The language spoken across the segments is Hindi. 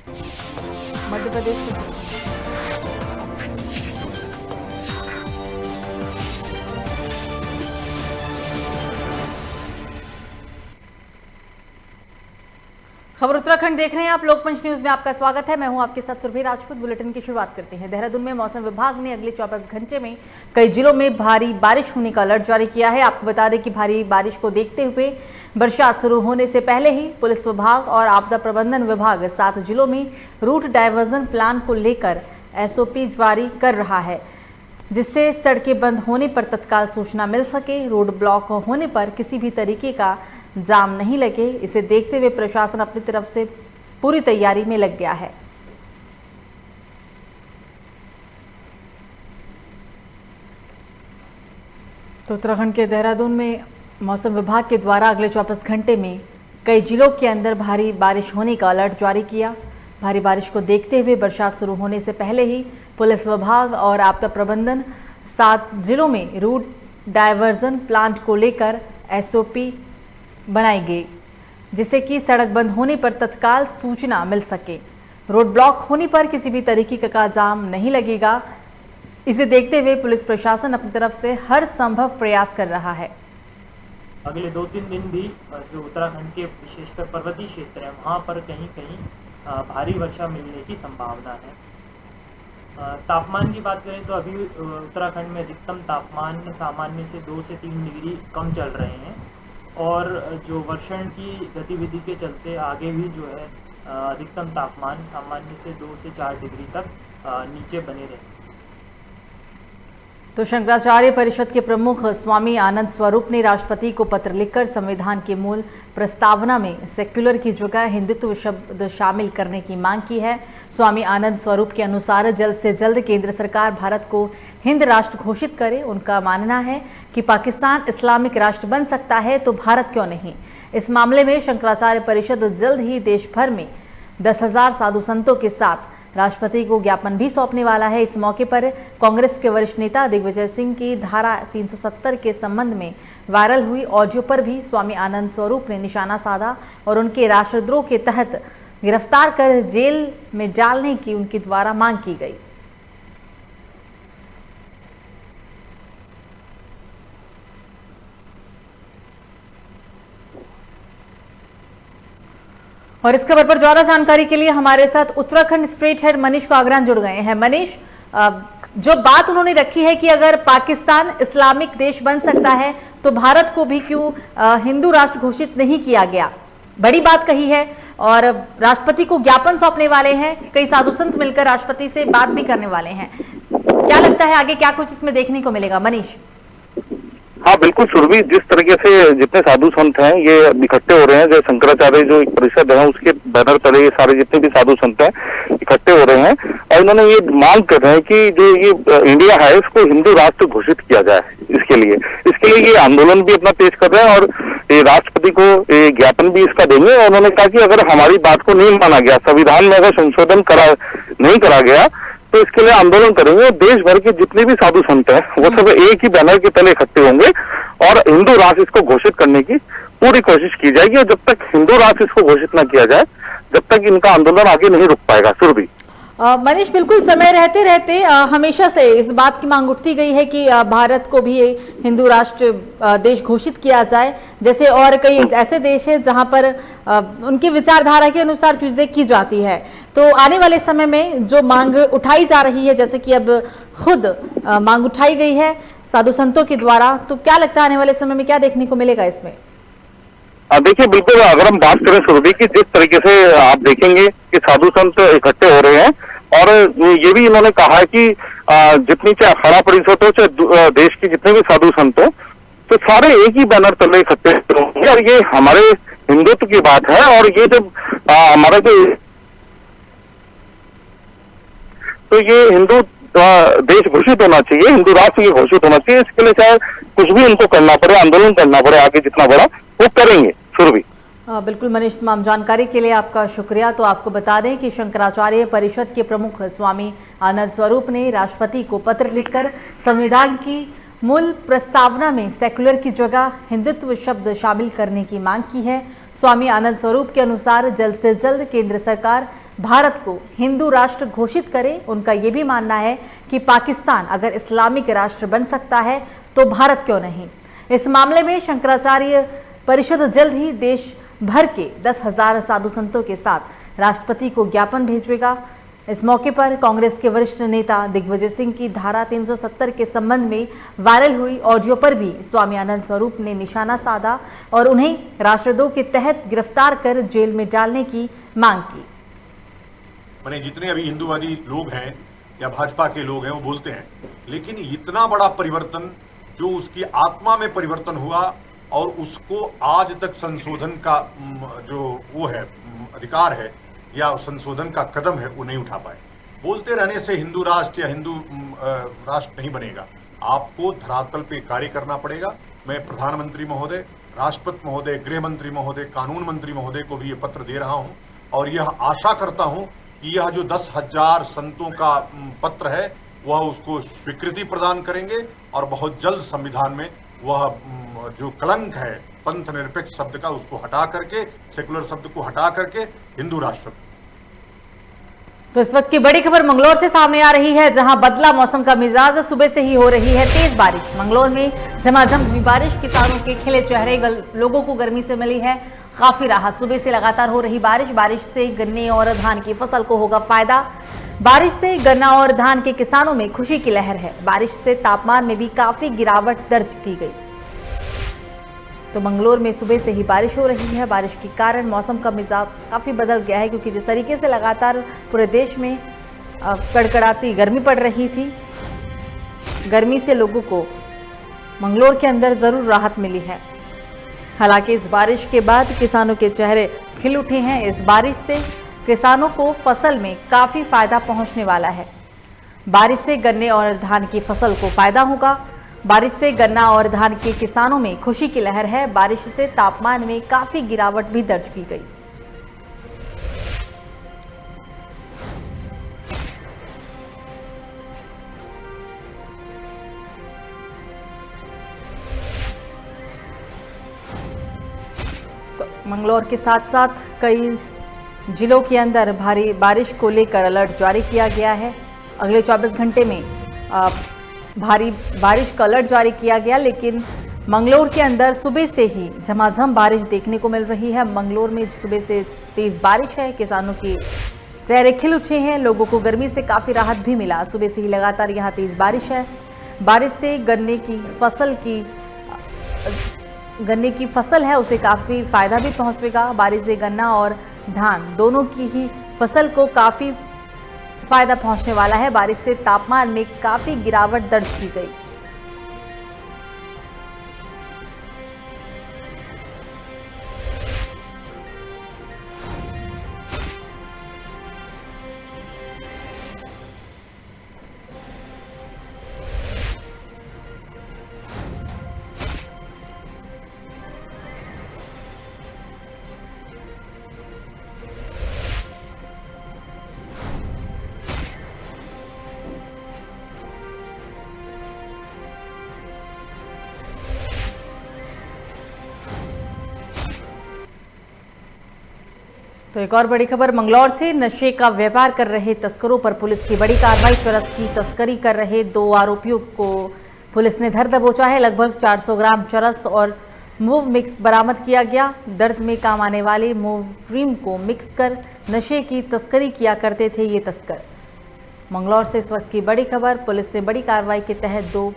मध्य प्रदेश के खबर उत्तराखंड देख रहे हैं आप। लोकमंच न्यूज में आपका स्वागत है। मैं हूं आपके साथ सुरभि राजपूत। बुलेटिन की शुरुआत करते हैं। देहरादून में मौसम विभाग ने अगले 24 घंटे में कई जिलों में भारी बारिश होने का अलर्ट जारी किया है। आपको बता दें कि भारी बारिश को देखते हुए बरसात शुरू होने से पहले ही पुलिस विभाग और आपदा प्रबंधन विभाग 7 जिलों में रूट डायवर्जन प्लान को लेकर SOP जारी कर रहा है, जिससे सड़कें बंद होने पर तत्काल सूचना मिल सके, रोड ब्लॉक होने पर किसी भी तरीके का जाम नहीं लगे। इसे देखते हुए प्रशासन अपनी तरफ से पूरी तैयारी में लग गया है। तो उत्तराखंड के देहरादून में मौसम विभाग के द्वारा अगले 24 घंटे में कई जिलों के अंदर भारी बारिश होने का अलर्ट जारी किया। भारी बारिश को देखते हुए बरसात शुरू होने से पहले ही पुलिस विभाग और आपदा प्रबंधन 7 जिलों में रूट डायवर्जन प्लान को लेकर SOP बनाई गई, जिससे कि सड़क बंद होने पर तत्काल सूचना मिल सके, रोड ब्लॉक होने पर किसी भी तरीके का जाम नहीं लगेगा। इसे देखते हुए पुलिस प्रशासन अपनी तरफ से हर संभव प्रयास कर रहा है। अगले 2-3 दिन भी जो उत्तराखंड के विशेषकर पर्वतीय क्षेत्र है वहाँ पर कहीं कहीं भारी वर्षा मिलने की संभावना है। तापमान की बात करें तो अभी उत्तराखंड में अधिकतम तापमान सामान्य से 2 से 3 डिग्री कम चल रहे हैं और जो वर्षण की गतिविधि के चलते आगे भी जो है अधिकतम तापमान सामान्य से 2 से 4 डिग्री तक नीचे बने रहे। तो शंकराचार्य परिषद के प्रमुख स्वामी आनंद स्वरूप ने राष्ट्रपति को पत्र लिखकर संविधान के मूल प्रस्तावना में सेक्युलर की जगह हिंदुत्व शब्द शामिल करने की मांग की है। स्वामी आनंद स्वरूप के अनुसार जल्द से जल्द केंद्र सरकार भारत को हिंद राष्ट्र घोषित करे। उनका मानना है कि पाकिस्तान इस्लामिक राष्ट्र बन सकता है तो भारत क्यों नहीं। इस मामले में शंकराचार्य परिषद जल्द ही देश भर में 10,000 साधु संतों के साथ राष्ट्रपति को ज्ञापन भी सौंपने वाला है। इस मौके पर कांग्रेस के वरिष्ठ नेता दिग्विजय सिंह की धारा 370 के संबंध में वायरल हुई ऑडियो पर भी स्वामी आनंद स्वरूप ने निशाना साधा और उनके राष्ट्रद्रोह के तहत गिरफ्तार कर जेल में डालने की उनके द्वारा मांग की गई। और इस खबर पर ज्यादा जानकारी के लिए हमारे साथ उत्तराखंड स्टेट हेड मनीष कागरान जुड़ गए हैं। मनीष, जो बात उन्होंने रखी है कि अगर पाकिस्तान इस्लामिक देश बन सकता है तो भारत को भी क्यों हिंदू राष्ट्र घोषित नहीं किया गया, बड़ी बात कही है और राष्ट्रपति को ज्ञापन सौंपने वाले हैं। कई साधु संत मिलकर राष्ट्रपति से बात भी करने वाले हैं। क्या लगता है आगे क्या कुछ इसमें देखने को मिलेगा? मनीष। हाँ बिल्कुल सुरभि, जिस तरीके से जितने साधु संत हैं ये इकट्ठे हो रहे हैं, जो शंकराचार्य जो एक परिषद है उसके बैनर तले ये सारे जितने भी साधु संत हैं इकट्ठे हो रहे हैं और इन्होंने ये मांग कर रहे हैं कि जो ये इंडिया है इसको हिंदू राष्ट्र घोषित किया जाए। इसके लिए ये आंदोलन भी अपना पेश कर रहे हैं और ये राष्ट्रपति को ज्ञापन भी इसका देंगे। और उन्होंने कहा कि अगर हमारी बात को नहीं माना गया, संविधान में अगर संशोधन नहीं करा गया तो इसके लिए आंदोलन करेंगे। देश भर के जितने भी साधु संत हैं वो सब एक ही बैनर के तले इकट्ठे होंगे और हिंदू राष्ट्र इसको घोषित करने की पूरी कोशिश की जाएगी। और जब तक हिंदू राष्ट्र इसको घोषित न किया जाए जब तक इनका आंदोलन आगे नहीं रुक पाएगा। सुरभि। मनीष, बिल्कुल समय रहते रहते हमेशा से इस बात की मांग उठती गई है कि भारत को भी हिंदू राष्ट्र देश घोषित किया जाए, जैसे और कई ऐसे देश हैं जहां पर उनकी विचारधारा के अनुसार चीजें की जाती है। तो आने वाले समय में जो मांग उठाई जा रही है, जैसे कि अब खुद मांग उठाई गई है साधु संतों के द्वारा, तो क्या लगता है आने वाले समय में क्या देखने को मिलेगा इसमें? देखिए बिल्कुल, अगर हम बात करें सुरभि की, जिस तरीके से आप देखेंगे कि साधु संत इकट्ठे हो रहे हैं और ये भी इन्होंने कहा है कि जितनी चाहे अखाड़ा परिषद हो चाहे देश की जितने भी साधु संत हो तो सारे एक ही बैनर तले इकट्ठे होंगे और ये हमारे हिंदुत्व की बात है। और ये जब हमारा जो तो ये हिंदू देश घोषित होना चाहिए, हिंदू राष्ट्र ये घोषित होना चाहिए। इसके लिए चाहे कुछ भी उनको करना पड़े, आंदोलन करना पड़े आगे जितना बड़ा, वो करेंगे। सुरभि। बिल्कुल मनीष, तमाम जानकारी के लिए आपका शुक्रिया। तो आपको बता दें कि शंकराचार्य परिषद के प्रमुख स्वामी आनंद स्वरूप ने राष्ट्रपति को पत्र लिखकर संविधान की मूल प्रस्तावना में सेक्युलर की जगह हिंदुत्व शब्द शामिल करने की मांग की है। स्वामी आनंद स्वरूप के अनुसार जल्द से जल्द केंद्र सरकार भारत को हिंदू राष्ट्र घोषित करे। उनका यह भी मानना है कि पाकिस्तान अगर इस्लामिक राष्ट्र बन सकता है तो भारत क्यों नहीं। इस मामले में शंकराचार्य परिषद जल्द ही देश भर के 10,000 साधु संतों के साथ राष्ट्रपति को ज्ञापन भेजेगा। इस मौके पर कांग्रेस के वरिष्ठ नेता दिग्विजय सिंह की धारा 370 के संबंध में वायरल हुई ऑडियो पर भी स्वामी आनंद स्वरूप ने निशाना साधा और उन्हें राष्ट्रद्रोह के तहत गिरफ्तार कर जेल में डालने की मांग की। मैंने जितने अभी हिंदूवादी लोग हैं या भाजपा के लोग हैं वो बोलते हैं, लेकिन इतना बड़ा परिवर्तन जो उसकी आत्मा में परिवर्तन हुआ और उसको आज तक संशोधन का जो वो है अधिकार है या संशोधन का कदम है वो नहीं उठा पाए। बोलते रहने से हिंदू राष्ट्र या हिंदू राष्ट्र नहीं बनेगा। आपको धरातल पे कार्य करना पड़ेगा। मैं प्रधानमंत्री महोदय, राष्ट्रपति महोदय, गृह मंत्री महोदय, कानून मंत्री महोदय को भी ये पत्र दे रहा हूं और यह आशा करता हूं कि यह जो 10,000 संतों का पत्र है वह उसको स्वीकृति प्रदान करेंगे और बहुत जल्द संविधान में वह जो कलंक है पंथ निरपेक्ष शब्द का उसको हटा करके, सेकुलर शब्द को हटा करके हिंदू राष्ट्र। तो इस वक्त की बड़ी खबर मंगलौर से सामने आ रही है, जहां बदला मौसम का मिजाज। सुबह से ही हो रही है तेज बारिश। मंगलौर में झमाझम हुई बारिश, किसानों के खिले चेहरे, लोगों को गर्मी से मिली है काफी राहत। सुबह से लगातार हो रही बारिश से गन्ने और धान की फसल को होगा फायदा। बारिश से गन्ना और धान के किसानों में खुशी की लहर है। बारिश से तापमान में भी काफी गिरावट दर्ज की गई। तो मंगलौर में सुबह से ही बारिश हो रही है। बारिश के कारण मौसम का मिजाज काफी बदल गया है, क्योंकि जिस तरीके से लगातार पूरे देश में कड़कड़ाती गर्मी पड़ रही थी, गर्मी से लोगों को मंगलौर के अंदर जरूर राहत मिली है। हालांकि इस बारिश के बाद किसानों के चेहरे खिल उठे हैं। इस बारिश से किसानों को फसल में काफी फायदा पहुंचने वाला है। बारिश से गन्ने और धान की फसल को फायदा होगा। बारिश से गन्ना और धान के किसानों में खुशी की लहर है। बारिश से तापमान में काफी गिरावट भी दर्ज की गई। तो मंगलौर के साथ साथ कई जिलों के अंदर भारी बारिश को लेकर अलर्ट जारी किया गया है। अगले 24 घंटे में भारी बारिश का अलर्ट जारी किया गया, लेकिन मंगलौर के अंदर सुबह से ही झमाझम बारिश देखने को मिल रही है। मंगलौर में सुबह से तेज बारिश है, किसानों के चेहरे खिल उठे हैं, लोगों को गर्मी से काफ़ी राहत भी मिला। सुबह से ही लगातार यहाँ तेज बारिश है। बारिश से गन्ने की फसल है उसे काफ़ी फायदा भी पहुँचेगा। बारिश से गन्ना और धान दोनों की ही फसल को काफ़ी फायदा पहुंचने वाला है। बारिश से तापमान में काफी गिरावट दर्ज की गई। तो एक और बड़ी खबर मंगलौर से, नशे का व्यापार कर रहे तस्करों पर पुलिस की बड़ी कार्रवाई। चरस की तस्करी कर रहे 2 आरोपियों को पुलिस ने धर दबोचा है। लगभग 400 ग्राम चरस और मूव मिक्स बरामद किया गया। दर्द में काम आने वाले मूव क्रीम को मिक्स कर नशे की तस्करी किया करते थे ये तस्कर। मंगलौर से इस वक्त की बड़ी खबर, पुलिस ने बड़ी कार्रवाई के तहत 2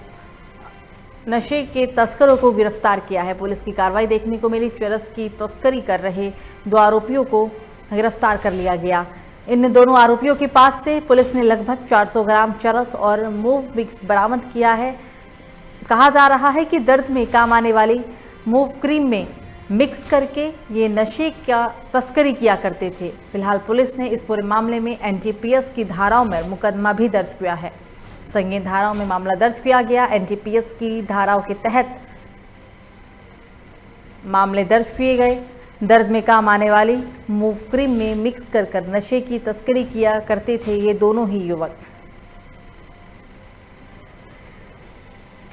नशे के तस्करों को गिरफ्तार किया है। पुलिस की कार्रवाई देखने को मिली। चरस की तस्करी कर रहे 2 आरोपियों को गिरफ्तार कर लिया गया। इन दोनों आरोपियों के पास से पुलिस ने लगभग 400 ग्राम चरस और मूव मिक्स बरामद किया है। कहा जा रहा है कि दर्द में काम आने वाली मूव क्रीम में मिक्स करके ये नशे का तस्करी किया करते थे। फिलहाल पुलिस ने इस पूरे मामले में एनडीपीएस की धाराओं में मुकदमा भी दर्ज किया है। संगीन धाराओं में मामला दर्ज किया गया। एनडीपीएस की धाराओं के तहत मामले दर्ज किए गए। दर्द में काम आने वाली मूव क्रीम में मिक्स कर नशे की तस्करी किया करते थे ये दोनों ही युवक।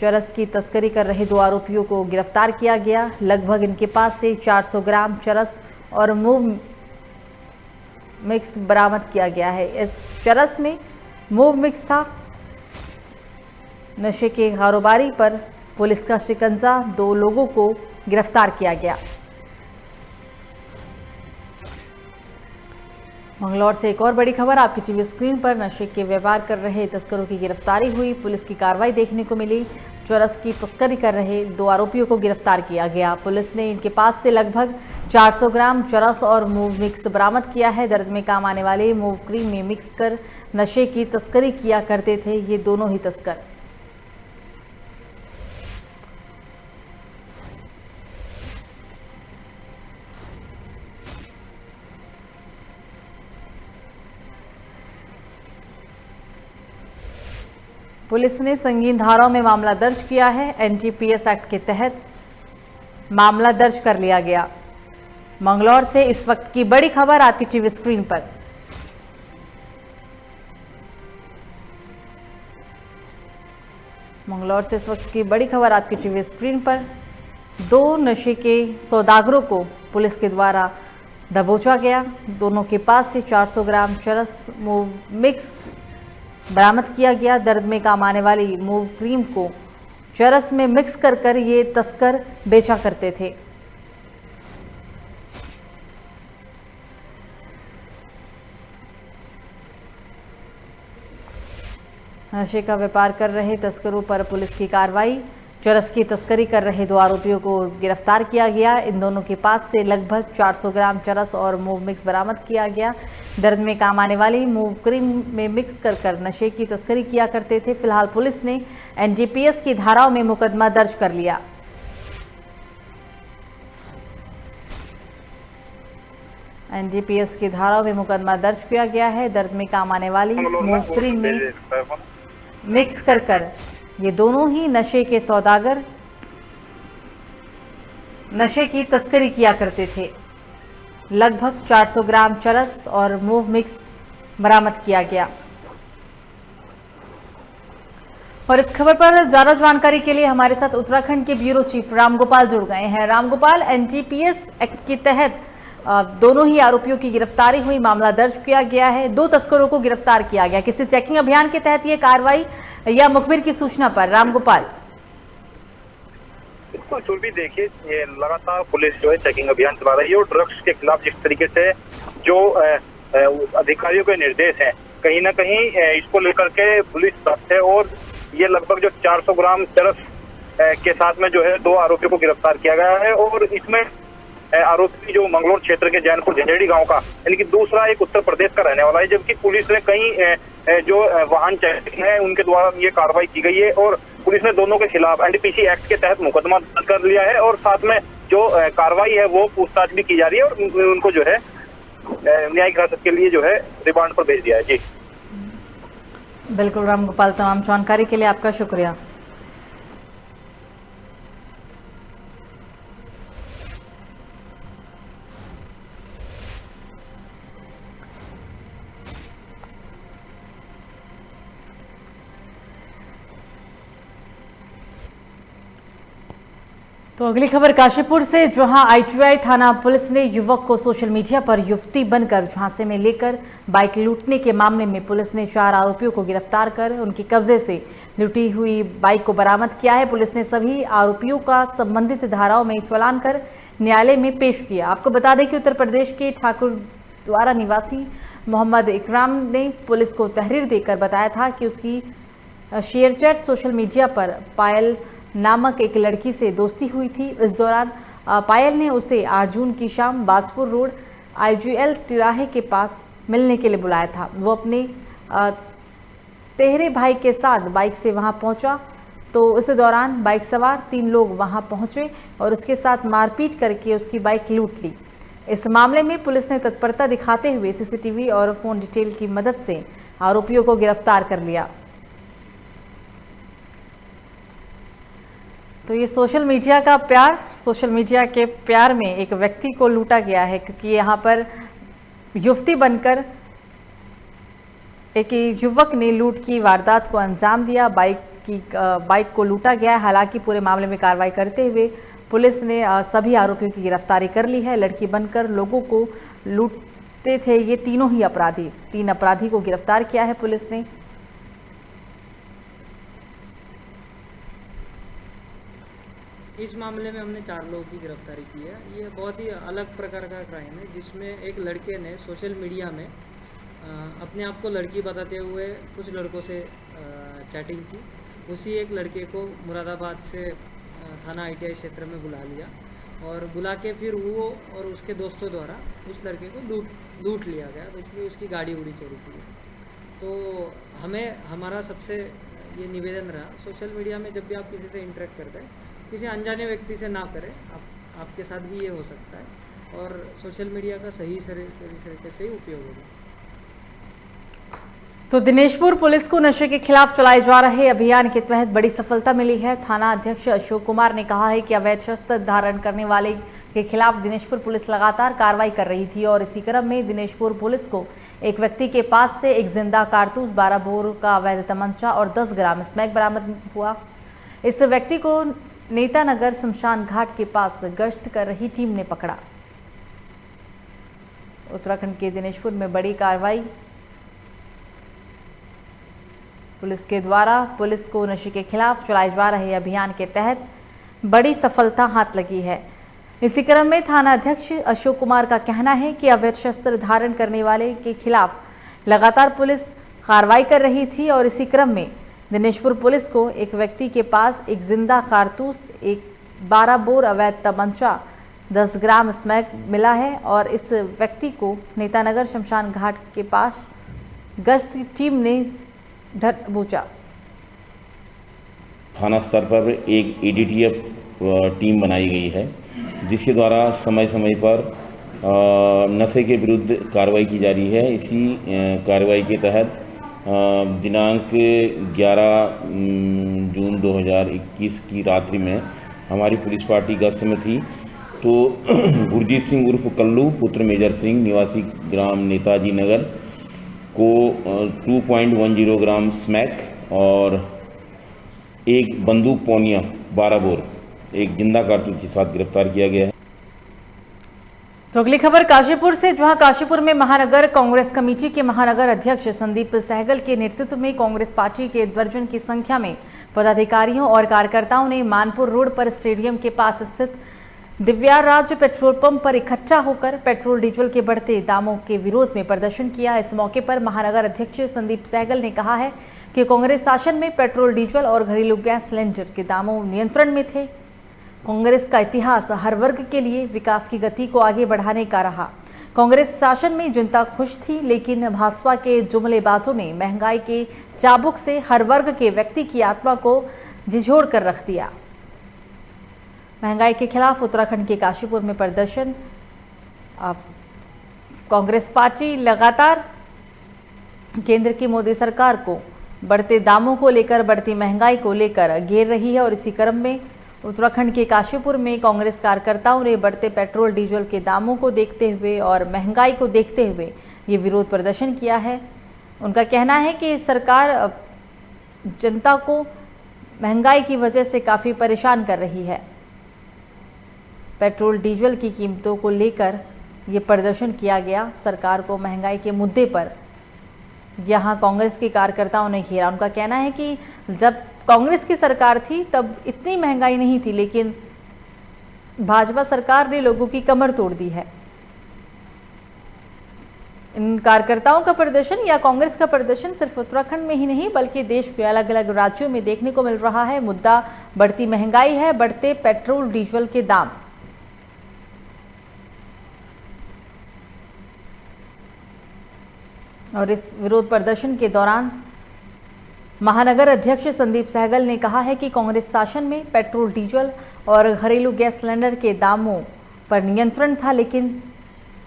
चरस की तस्करी कर रहे 2 आरोपियों को गिरफ्तार किया गया। लगभग इनके पास से 400 ग्राम चरस और मूव मिक्स बरामद किया गया है। इस चरस में मूव मिक्स था। नशे के कारोबारी पर पुलिस का शिकंजा, 2 लोगों को गिरफ्तार किया गया। मंगलौर से एक और बड़ी खबर आपकी टीवी स्क्रीन पर। नशे के व्यापार कर रहे तस्करों की गिरफ्तारी हुई। पुलिस की कार्रवाई देखने को मिली। चरस की तस्करी कर रहे 2 आरोपियों को गिरफ्तार किया गया। पुलिस ने इनके पास से लगभग 400 ग्राम चरस और मूव मिक्स बरामद किया है। दर्द में काम आने वाले मूव क्रीम में मिक्स कर नशे की तस्करी किया करते थे ये दोनों ही तस्कर। पुलिस ने संगीन धाराओं में मामला दर्ज किया है। एनडीपीएस एक्ट के तहत मामला दर्ज कर लिया गया। मंगलौर से इस वक्त की बड़ी खबर आपकी टीवी स्क्रीन पर। मंगलौर से इस वक्त की बड़ी खबर आपकी टीवी स्क्रीन पर। 2 नशे के सौदागरों को पुलिस के द्वारा दबोचा गया। दोनों के पास से 400 ग्राम चरस मूव मिक्स बरामद किया गया। दर्द में काम आने वाली मूव क्रीम को चरस में मिक्स कर ये तस्कर बेचा करते थे। नशे का व्यापार कर रहे तस्करों पर पुलिस की कार्रवाई। चरस की तस्करी कर रहे 2 आरोपियों को गिरफ्तार किया गया। इन दोनों के पास से लगभग 400 ग्राम चरस और मूव मिक्स बरामद किया गया। दर्द में काम आने वाली मूव क्रीम में मिक्स कर नशे की तस्करी किया करते थे। फिलहाल पुलिस ने एनडीपीएस की धाराओं में मुकदमा दर्ज कर लिया। एनडीपीएस की धाराओं में मुकदमा दर्ज किया गया है। दर्द में काम आने वाली मूव क्रीम में मिक्स कर ये दोनों ही नशे के सौदागर नशे की तस्करी किया करते थे। लगभग 400 ग्राम चरस और मूव मिक्स बरामद किया गया। और इस खबर पर ज्यादा जानकारी के लिए हमारे साथ उत्तराखंड के ब्यूरो चीफ रामगोपाल जुड़ गए हैं। रामगोपाल, एनडीपीएस एक्ट के तहत दोनों ही आरोपियों की गिरफ्तारी हुई, मामला दर्ज किया गया है, 2 तस्करों को गिरफ्तार किया गया। किसी चेकिंग अभियान के तहत ये कार्रवाई या मुखबिर की सूचना पर? रामगोपाल। इसको सुरभि देखिए, ये लगातार पुलिस जो है चेकिंग अभियान चला रही है और ड्रग्स के खिलाफ जिस तरीके से जो अधिकारियों के निर्देश हैं, कहीं ना कहीं इसको लेकर के पुलिस सख्त है। और ये लगभग जो 400 ग्राम चरस के साथ में जो है 2 आरोपियों को गिरफ्तार किया गया है। और इसमें आरोपी जो मंगलौर क्षेत्र के जैनपुर झंझेड़ी गांव का, यानी कि दूसरा एक उत्तर प्रदेश का रहने वाला है। जबकि पुलिस ने कई जो वाहन चालक हैं उनके द्वारा ये कार्रवाई की गई है और पुलिस ने दोनों के खिलाफ एनडीपीसी एक्ट के तहत मुकदमा दर्ज कर लिया है। और साथ में जो कार्रवाई है वो पूछताछ भी की जा रही है और उनको जो है न्यायिक हिरासत के लिए जो है रिमांड पर भेज दिया है। जी बिल्कुल रामगोपाल, तमाम जानकारी के लिए आपका शुक्रिया। तो अगली खबर काशीपुर से, जहां आईटीआई थाना पुलिस ने युवक को सोशल मीडिया पर युवती बनकर झांसे में लेकर बाइक लूटने के मामले में पुलिस ने 4 आरोपियों को गिरफ्तार कर उनके कब्जे से लूटी हुई बाइक को बरामद किया है। पुलिस ने सभी आरोपियों का संबंधित धाराओं में चालान कर न्यायालय में पेश किया। आपको बता दें कि उत्तर प्रदेश के ठाकुरद्वारा निवासी मोहम्मद इकराम ने पुलिस को तहरीर देकर बताया था कि उसकी शेयरचैट सोशल मीडिया पर पायल नामक एक लड़की से दोस्ती हुई थी। इस दौरान पायल ने उसे 8 जून की शाम बाजपुर रोड आईजीएल तिराहे के पास मिलने के लिए बुलाया था। वो अपने तेहरे भाई के साथ बाइक से वहां पहुंचा तो उस दौरान बाइक सवार 3 लोग वहां पहुंचे और उसके साथ मारपीट करके उसकी बाइक लूट ली। इस मामले में पुलिस ने तत्परता दिखाते हुए सीसीटीवी और फोन डिटेल की मदद से आरोपियों को गिरफ्तार कर लिया। तो ये सोशल मीडिया का प्यार, सोशल मीडिया के प्यार में एक व्यक्ति को लूटा गया है, क्योंकि यहाँ पर युवती बनकर एक युवक ने लूट की वारदात को अंजाम दिया। बाइक को लूटा गया। हालांकि पूरे मामले में कार्रवाई करते हुए पुलिस ने सभी आरोपियों की गिरफ्तारी कर ली है। लड़की बनकर लोगों को लूटते जुटे थे ये तीनों ही अपराधी। 3 अपराधी को गिरफ्तार किया है पुलिस ने। इस मामले में हमने 4 लोगों की गिरफ्तारी की है। ये बहुत ही अलग प्रकार का क्राइम है, जिसमें एक लड़के ने सोशल मीडिया में अपने आप को लड़की बताते हुए कुछ लड़कों से चैटिंग की। उसी एक लड़के को मुरादाबाद से थाना ITI क्षेत्र में बुला लिया और बुला के फिर वो और उसके दोस्तों द्वारा उस लड़के को लूट लिया गया। बेसिकली उसकी गाड़ी उड़ी चोरी की। तो हमें हमारा सबसे ये निवेदन रहा, सोशल मीडिया में जब भी आप किसी से इंटरेक्ट करते हैं, किसी अनजाने व्यक्ति से ना करें। आपके साथ भी ये हो सकता है और सोशल मीडिया का सही तरीके से ही उपयोग होगा। तो दिनेशपुर पुलिस को नशे के खिलाफ चलाए जा रहे अभियान के तहत बड़ी सफलता मिली है। थाना अध्यक्ष अशोक कुमार ने कहा है कि अवैध शस्त्र धारण करने वाले के खिलाफ दिनेशपुर पुलिस लगातार कार्रवाई कर रही थी और इसी क्रम में दिनेशपुर पुलिस को एक व्यक्ति के पास से एक जिंदा कारतूस, 12 बोर का अवैध तमंचा और 10 ग्राम स्मैक बरामद हुआ। इस व्यक्ति को नेतानगर शमशान घाट के पास गश्त कर रही टीम ने पकड़ा। उत्तराखंड के दिनेशपुर में बड़ी कार्रवाई पुलिस के द्वारा पुलिस को नशे के खिलाफ चलाए जा रहे अभियान के तहत बड़ी सफलता हाथ लगी है। इसी क्रम में थाना अध्यक्ष अशोक कुमार का कहना है कि अवैध शस्त्र धारण करने वाले के खिलाफ लगातार पुलिस कार्रवाई कर रही थी और इसी क्रम में दिनेशपुर पुलिस को एक व्यक्ति के पास एक जिंदा कारतूस, एक 12 बोर अवैध तमंचा, 10 ग्राम स्मैक मिला है और इस व्यक्ति को नेतानगर शमशान घाट के पास गश्त की टीम ने दबोचा। थाना स्तर पर एक ADTF टीम बनाई गई है, जिसके द्वारा समय समय पर नशे के विरुद्ध कार्रवाई की जा रही है। इसी कार्रवाई के तहत दिनांक 11 जून 2021 की रात्रि में हमारी पुलिस पार्टी गश्त में थी, तो गुरजीत सिंह उर्फ कल्लू पुत्र मेजर सिंह निवासी ग्राम नेताजी नगर को 2.10 ग्राम स्मैक और एक बंदूक पोनिया 12 बोर एक जिंदा कारतूस के साथ गिरफ्तार किया गया है। तो अगली खबर काशीपुर से, जहां काशीपुर में महानगर कांग्रेस कमेटी के महानगर अध्यक्ष संदीप सहगल के नेतृत्व में कांग्रेस पार्टी के दर्जन की संख्या में पदाधिकारियों और कार्यकर्ताओं ने मानपुर रोड पर स्टेडियम के पास स्थित दिव्या राज पेट्रोल पंप पर इकट्ठा होकर पेट्रोल डीजल के बढ़ते दामों के विरोध में प्रदर्शन किया। इस मौके पर महानगर अध्यक्ष संदीप सहगल ने कहा है कि कांग्रेस शासन में पेट्रोल डीजल और घरेलू गैस सिलेंडर के दामों नियंत्रण में थे। कांग्रेस का इतिहास हर वर्ग के लिए विकास की गति को आगे बढ़ाने का रहा। कांग्रेस शासन में जनता खुश थी, लेकिन भाजपा के जुमलेबाजों ने महंगाई के चाबुक से हर वर्ग के व्यक्ति की आत्मा को झिझोड़ कर रख दिया। महंगाई के खिलाफ उत्तराखंड के काशीपुर में प्रदर्शन। अब कांग्रेस पार्टी लगातार केंद्र की मोदी सरकार को बढ़ते दामों को लेकर, बढ़ती महंगाई को लेकर घेर रही है और इसी क्रम में उत्तराखंड के काशीपुर में कांग्रेस कार्यकर्ताओं ने बढ़ते पेट्रोल डीजल के दामों को देखते हुए और महंगाई को देखते हुए ये विरोध प्रदर्शन किया है। उनका कहना है कि सरकार जनता को महंगाई की वजह से काफ़ी परेशान कर रही है। पेट्रोल डीजल की कीमतों को लेकर ये प्रदर्शन किया गया। सरकार को महंगाई के मुद्दे पर यहाँ कांग्रेस के कार्यकर्ताओं ने घेरा। उनका कहना है कि जब कांग्रेस की सरकार थी तब इतनी महंगाई नहीं थी, लेकिन भाजपा सरकार ने लोगों की कमर तोड़ दी है। इन कार्यकर्ताओं का प्रदर्शन या कांग्रेस का प्रदर्शन सिर्फ उत्तराखंड में ही नहीं बल्कि देश के अलग अलग राज्यों में देखने को मिल रहा है। मुद्दा बढ़ती महंगाई है, बढ़ते पेट्रोल डीजल के दाम। और इस विरोध प्रदर्शन के दौरान महानगर अध्यक्ष संदीप सहगल ने कहा है कि कांग्रेस शासन में पेट्रोल डीजल और घरेलू गैस सिलेंडर के दामों पर नियंत्रण था, लेकिन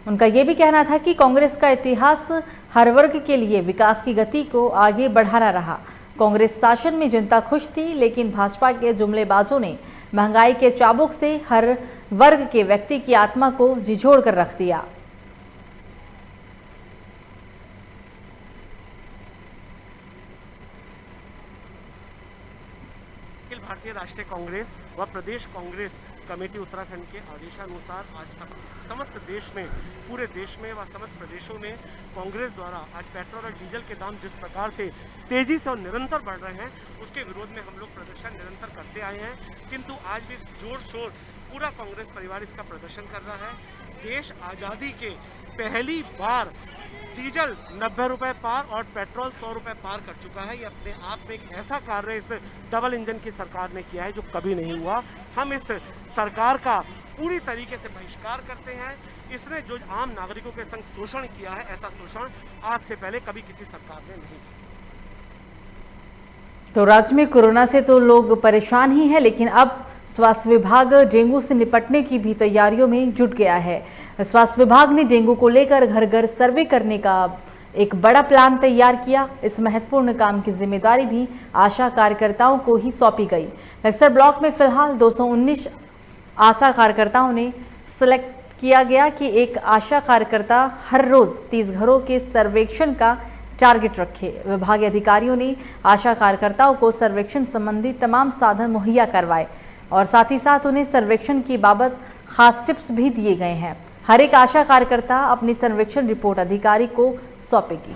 उनका ये भी कहना था कि कांग्रेस का इतिहास हर वर्ग के लिए विकास की गति को आगे बढ़ाना रहा। कांग्रेस शासन में जनता खुश थी, लेकिन भाजपा के जुमलेबाजों ने महंगाई के चाबुक से हर वर्ग के व्यक्ति की आत्मा को झिझोड़ कर रख दिया। भारतीय राष्ट्रीय कांग्रेस व प्रदेश कांग्रेस कमेटी उत्तराखंड के आदेशानुसार आज समस्त देश में, पूरे देश में व समस्त प्रदेशों में कांग्रेस द्वारा आज पेट्रोल और डीजल के दाम जिस प्रकार से तेजी से और निरंतर बढ़ रहे हैं, उसके विरोध में हम लोग प्रदर्शन निरंतर करते आए हैं। किंतु आज भी जोर शोर पूरा कांग्रेस परिवार इसका प्रदर्शन कर रहा है। देश आज़ादी के पहली बार डीजल 90 रुपये पार और पेट्रोल 100 रुपये पार कर चुका है। ये अपने आप में एक ऐसा कार्य इस डबल इंजन की सरकार ने किया है जो कभी नहीं हुआ। हम इस सरकार का पूरी तरीके से बहिष्कार करते हैं। इसने जो आम नागरिकों के संग शोषण किया है, ऐसा शोषण आज से पहले कभी किसी सरकार ने नहीं किया। तो राज्य में कोरोना से तो लोग परेशान ही हैं, लेकिन अब स्वास्थ्य विभाग डेंगू से निपटने की भी तैयारियों में जुट गया है। स्वास्थ्य विभाग ने डेंगू को लेकर घर घर सर्वे करने का एक बड़ा प्लान तैयार किया। इस महत्वपूर्ण काम की जिम्मेदारी भी आशा कार्यकर्ताओं को ही सौंपी गई। बक्सर ब्लॉक में फिलहाल 219 आशा कार्यकर्ताओं ने सिलेक्ट किया गया कि एक आशा कार्यकर्ता हर रोज 30 घरों के सर्वेक्षण का टारगेट रखे। विभागीय अधिकारियों ने आशा कार्यकर्ताओं को सर्वेक्षण संबंधी तमाम साधन मुहैया करवाए और साथ ही साथ उन्हें सर्वेक्षण की बाबत खास टिप्स भी दिए गए हैं। हर एक आशा कार्यकर्ता अपनी सर्वेक्षण रिपोर्ट अधिकारी को सौंपेगी।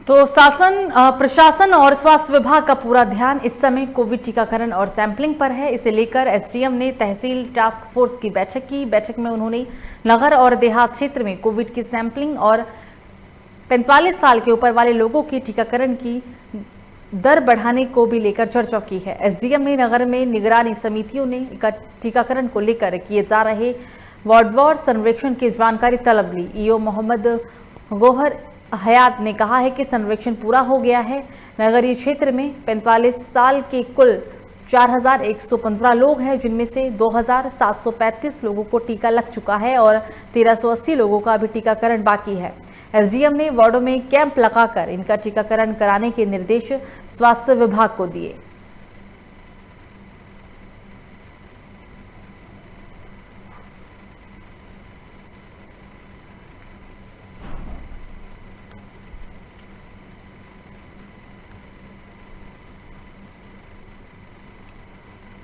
तो प्रशासन और स्वास्थ्य विभाग का पूरा ध्यान इस समय कोविड टीकाकरण और सैंपलिंग पर है। इसे लेकर एसडीएम ने तहसील टास्क फोर्स की बैठक की। बैठक में उन्होंने नगर और देहात क्षेत्र में कोविड की सैंपलिंग और 45 साल के ऊपर वाले लोगों की टीकाकरण की दर बढ़ाने को भी लेकर चर्चा की है। एसडीएम ने नगर में निगरानी समितियों ने टीकाकरण को लेकर किए जा रहे वार्डवार सर्वेक्षण की जानकारी तलब ली। ईओ मोहम्मद गोहर हयात ने कहा है कि सर्वेक्षण पूरा हो गया है। नगरीय क्षेत्र में 45 साल के कुल 4115 लोग हैं, जिनमें से 2735 लोगों को टीका लग चुका है और 1380 लोगों का अभी टीकाकरण बाकी है। एसडीएम ने वार्डों में कैंप लगाकर इनका टीकाकरण कराने के निर्देश स्वास्थ्य विभाग को दिए।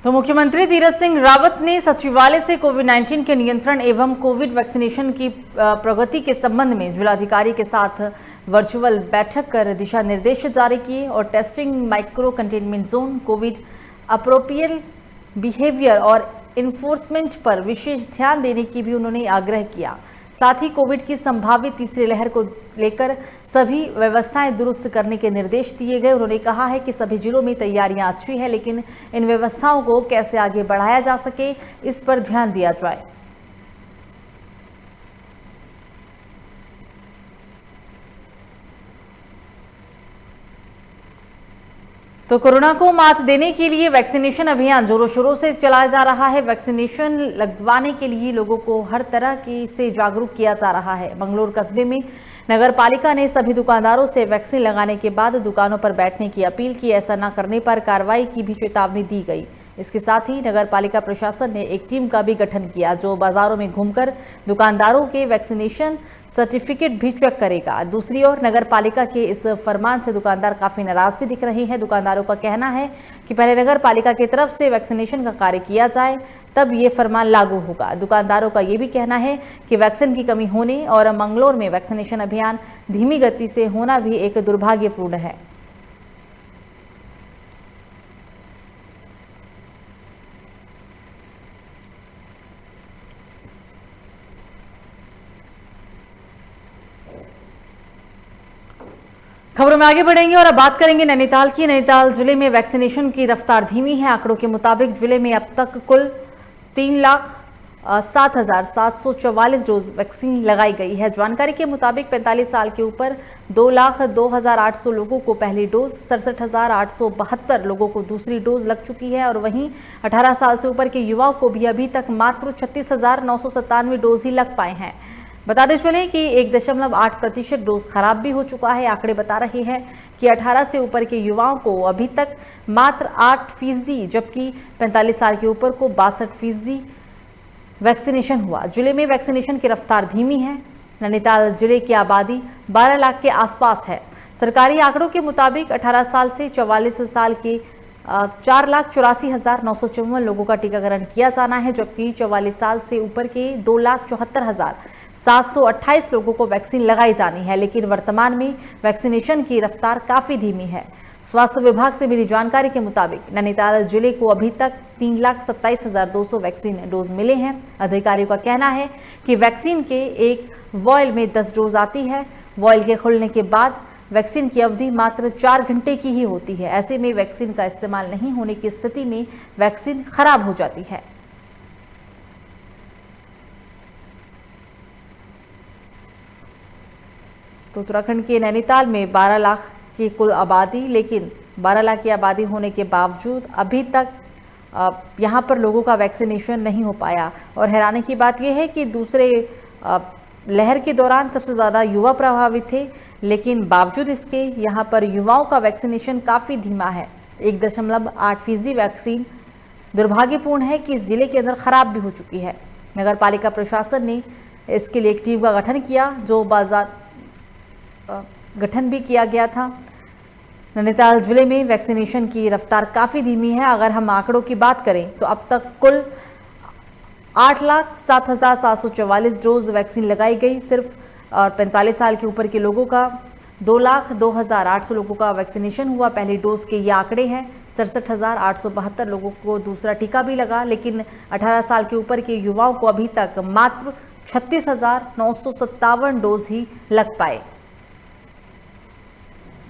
तो मुख्यमंत्री तीरथ सिंह रावत ने सचिवालय से कोविड-19 के नियंत्रण एवं कोविड वैक्सीनेशन की प्रगति के संबंध में जिलाधिकारी के साथ वर्चुअल बैठक कर दिशा निर्देश जारी किए और testing, micro containment zone, Covid appropriate behaviour और इन्फोर्समेंट पर विशेष ध्यान देने की भी उन्होंने आग्रह किया। साथ ही कोविड की संभावित तीसरी लहर को लेकर सभी व्यवस्थाएं दुरुस्त करने के निर्देश दिए गए। उन्होंने कहा है कि सभी जिलों में तैयारियां अच्छी हैं, लेकिन इन व्यवस्थाओं को कैसे आगे बढ़ाया जा सके, इस पर ध्यान दिया जाए। तो कोरोना को मात देने के लिए वैक्सीनेशन अभियान जोरों शोरों से चलाया जा रहा है। वैक्सीनेशन लगवाने के लिए लोगों को हर तरह से जागरूक किया जा रहा है। बंगलोर कस्बे में नगर पालिका ने सभी दुकानदारों से वैक्सीन लगाने के बाद दुकानों पर बैठने की अपील की। ऐसा न करने पर कार्रवाई की भी चेतावनी दी गई। इसके साथ ही नगर पालिका प्रशासन ने एक टीम का भी गठन किया, जो बाजारों में घूमकर दुकानदारों के वैक्सीनेशन सर्टिफिकेट भी चेक करेगा। दूसरी ओर नगर पालिका के इस फरमान से दुकानदार काफी नाराज भी दिख रहे हैं। दुकानदारों का कहना है कि पहले नगर पालिका की तरफ से वैक्सीनेशन का कार्य किया जाए, तब ये फरमान लागू होगा। दुकानदारों का ये भी कहना है कि वैक्सीन की कमी होने और मंगलौर में वैक्सीनेशन अभियान धीमी गति से होना भी एक दुर्भाग्यपूर्ण है। खबरों में आगे बढ़ेंगे और अब बात करेंगे नैनीताल की। नैनीताल जिले में वैक्सीनेशन की रफ्तार धीमी है। आंकड़ों के मुताबिक जिले में अब तक कुल 3,07,744 डोज वैक्सीन लगाई गई है। जानकारी के मुताबिक 45 साल के ऊपर 2,02,800 लोगों को पहली डोज, 67,872 लोगों को दूसरी डोज लग चुकी है और वहीं 18 साल से ऊपर के युवाओं को भी अभी तक मात्र 36,997 डोज ही लग पाए हैं। बताते चले कि 1.8% डोज खराब भी हो चुका है। आंकड़े बता रहे हैं कि 18 से ऊपर के युवाओं को अभी तक मात्र 8%, जबकि 45 साल के ऊपर को 62% वैक्सीनेशन हुआ। जिले में वैक्सीनेशन की रफ्तार धीमी है। नैनीताल जिले की आबादी 12 लाख के आसपास है। सरकारी आंकड़ों के मुताबिक 18 साल से 44 साल के 4,84,954 लोगों का टीकाकरण किया जाना है, जबकि 44 साल से ऊपर के 2,74,728 लोगों को वैक्सीन लगाई जानी है। लेकिन वर्तमान में वैक्सीनेशन की रफ्तार काफी धीमी है। स्वास्थ्य विभाग से मिली जानकारी के मुताबिक नैनीताल जिले को अभी तक 3,27,200 वैक्सीन डोज मिले हैं। अधिकारियों का कहना है कि वैक्सीन के एक वॉयल में 10 डोज आती है। वॉयल के खुलने के बाद वैक्सीन की अवधि मात्र 4 घंटे की ही होती है। ऐसे में वैक्सीन का इस्तेमाल नहीं होने की स्थिति में वैक्सीन खराब हो जाती है। तो उत्तराखंड के नैनीताल में 12 लाख की कुल आबादी, लेकिन 12 लाख की आबादी होने के बावजूद अभी तक यहाँ पर लोगों का वैक्सीनेशन नहीं हो पाया। और हैरानी की बात यह है कि दूसरे लहर के दौरान सबसे ज़्यादा युवा प्रभावित थे, लेकिन बावजूद इसके यहाँ पर युवाओं का वैक्सीनेशन काफ़ी धीमा है। 1.8% वैक्सीन दुर्भाग्यपूर्ण है कि इस जिले के अंदर खराब भी हो चुकी है। नगर पालिका प्रशासन ने इसके लिए एक टीम का गठन किया, जो गठन भी किया गया था। नैनीताल जिले में वैक्सीनेशन की रफ्तार काफ़ी धीमी है। अगर हम आंकड़ों की बात करें तो अब तक कुल 8,07,744 डोज वैक्सीन लगाई गई। सिर्फ 45 साल के ऊपर के लोगों का 2,02,800 लोगों का वैक्सीनेशन हुआ। पहली डोज के ये आंकड़े हैं। 67,872 लोगों को दूसरा टीका भी लगा, लेकिन 18 साल के ऊपर के युवाओं को अभी तक मात्र 36,957 डोज ही लग पाए।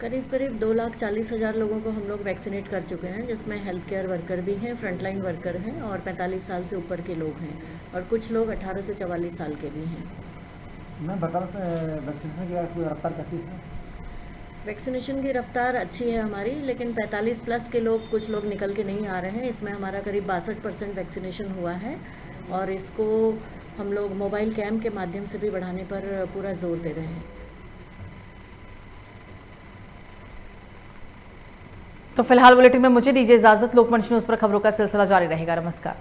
करीब 2,40,000 लोगों को हम लोग वैक्सीनेट कर चुके हैं, जिसमें हेल्थ केयर वर्कर भी हैं, फ्रंटलाइन वर्कर हैं और 45 साल से ऊपर के लोग हैं और कुछ लोग 18 से 44 साल के भी हैं। मैं बता वैक्सीनेशन की रफ्तार कैसी है? वैक्सीनेशन की रफ्तार अच्छी है हमारी, लेकिन 45 प्लस के लोग कुछ लोग निकल के नहीं आ रहे हैं। इसमें हमारा करीब 62% वैक्सीनेशन हुआ है और इसको हम लोग मोबाइल कैम्प के माध्यम से भी बढ़ाने पर पूरा जोर दे रहे हैं। तो फिलहाल बुलेटिन में मुझे दीजिए इजाजत। लोकमंच न्यूज़ पर खबरों का सिलसिला जारी रहेगा। नमस्कार।